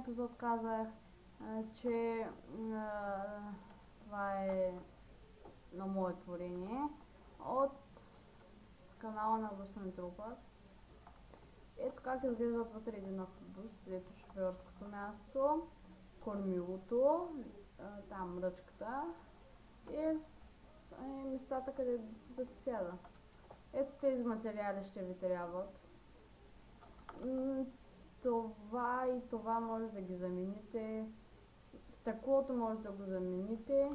епизод казах, че това е на мое творение от канала на господин Трупа. Ето как изглеждат вътре един автобус. Ето шофьорското място, кормилото, там ръчката и местата, къде да се сяда. Ето тези материали ще ви трябват. Това и това може да ги замените. Стъклото може да го замените.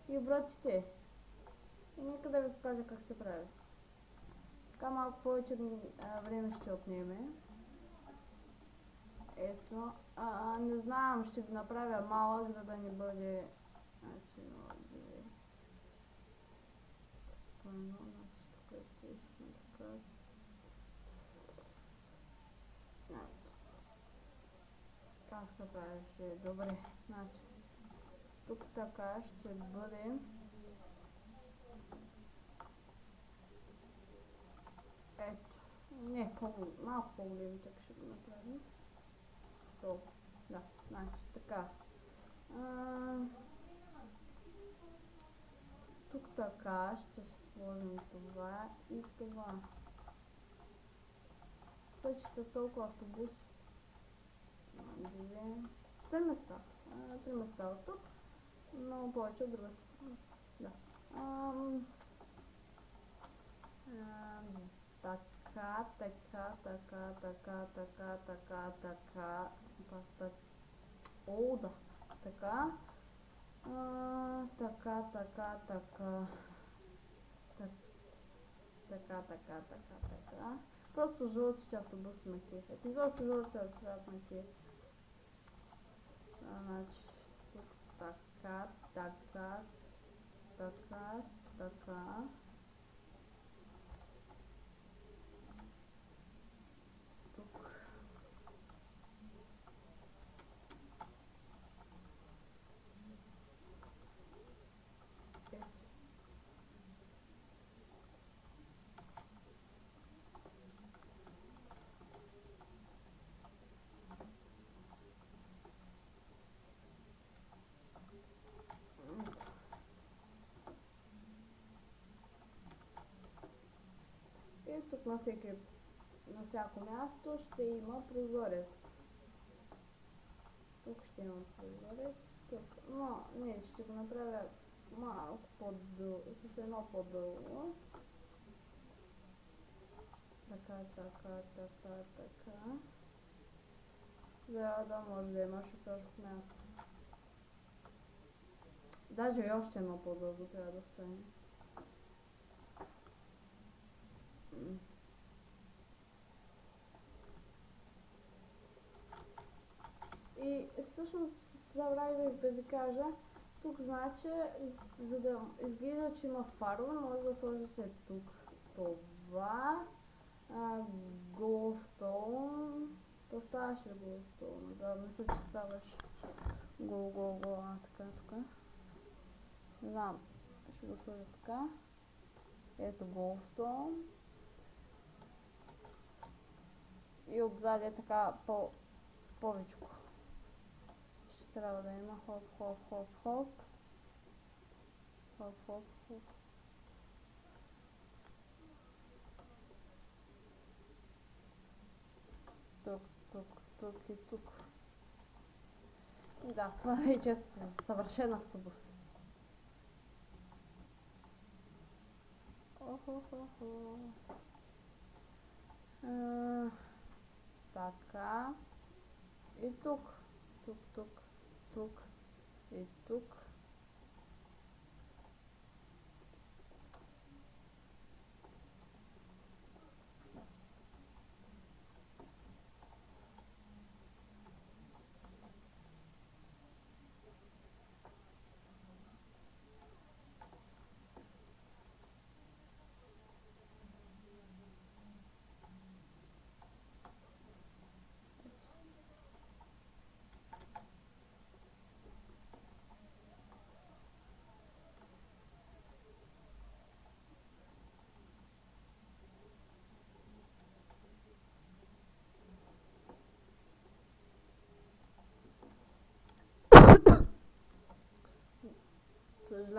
И вратите. И нека да ви покажа как се прави. Така малко повече време ще отнеме. Ето. Не знам, ще ви направя малък, за да не бъде... Значи, спойно, значи, тук е точно така. Как се прави? Ще е добре. Значи, тук така ще бъде... Ето. Не, малко по-големи, така ще го направим. Толкова. Да, значи така. Тук така ще сложим това и това. Същите толкова автобус. Три места. Три места от тук. Много повече от другата страна. Да. Така, така, така, така, така, така, така. О, да. Така. Така, така, така. Така, така, така, така. Просто жълтите автобуси ме кефят. Изобщо жълтите цвят ме кефят. Значи, тук така, така, така, така. Тук. И тук на всяко място ще има прозорец. Тук ще има прозорец. Тук. Но не, ще го направя малко по-дълго, с едно по-дълго. Така, така, така, така. Да може да има шофьорско място. Даже и още едно по-дълго трябва да стане. И всъщност забравих да ви кажа, тук значи, за да изглежда, че има фарове, може да сложите тук това, Glowstone. То ставаше ли Glowstone? Да, мисля, че ставаше така, тук. Не знам, ще го сложа така. Ето Glowstone. И отзади е така повечко. Ще трябва да има хоп, хоп, хоп, хоп. Хоп, хоп, хоп. Тук, тук, тук и тук. Да, това вече е съвършен автобус. Охо-хо-хо. Така. И тук. Тук, тук, тук и тук.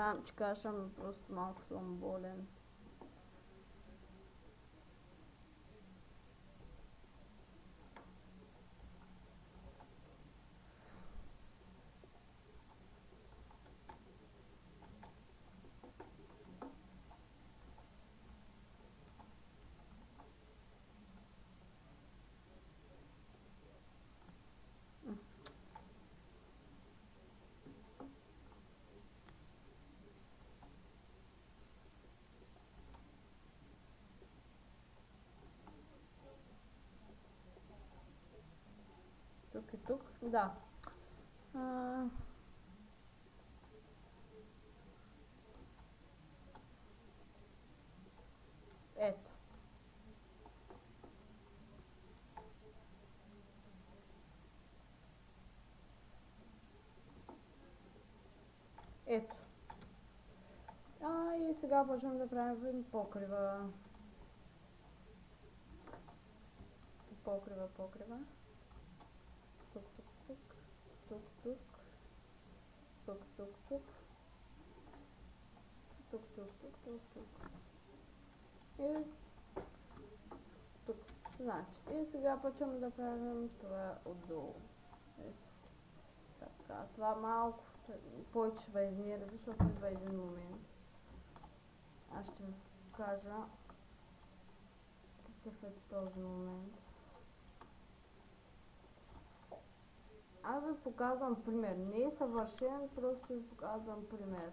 Съжалявам, че кашам, просто малко съм болен. Тук и тук, да. Ето. Ето. И сега почвам да правим покрива. Покрива. Тук. И тук. Значи, и сега почвам да правим това отдолу. Ето. Така, това малко повече ще измеря, защото идва един момент. Аз ще ви покажа какъв е този момент. Аз ви показвам пример. Не е съвършен, просто ви показвам пример.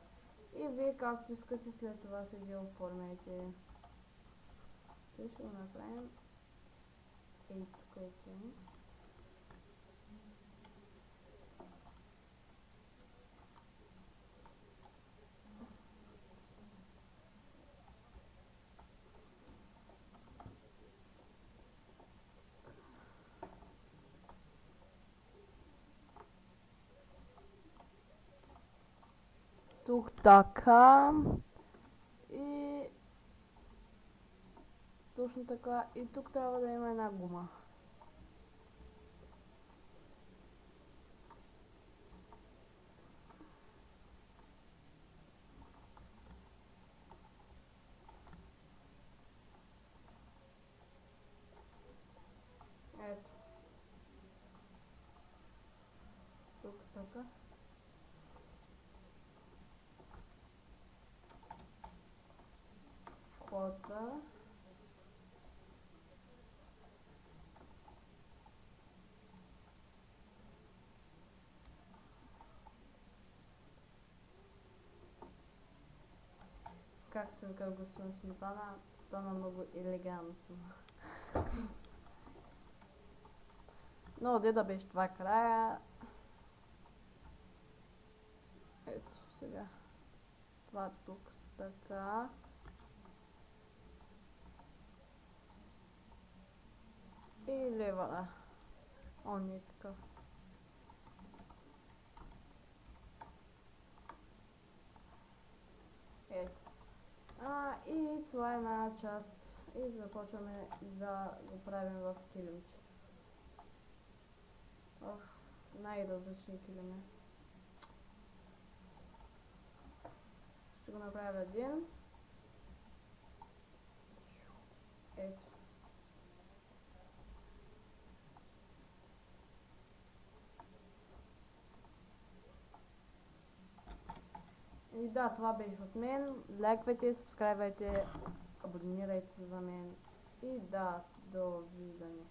И вие както искате след това си ги оформяйте. Те ще го направим. Ей, тук е те. Тук така. И точно така. И тук трябва да има една гума. Ето. Тук така. Входа. Както вика господин Сметана, стана много елегантно. Но де да беше това края. Ето сега. Това тук така. И лева. Он е такъв. Ето. И това е една част. И започваме да го правим в килимче. В най-различни килими. Ще го направя един. Ето. И да, това беше от мен. Лайквайте, сабскрайбвайте, абонирайте се за мен. И да, до виждане.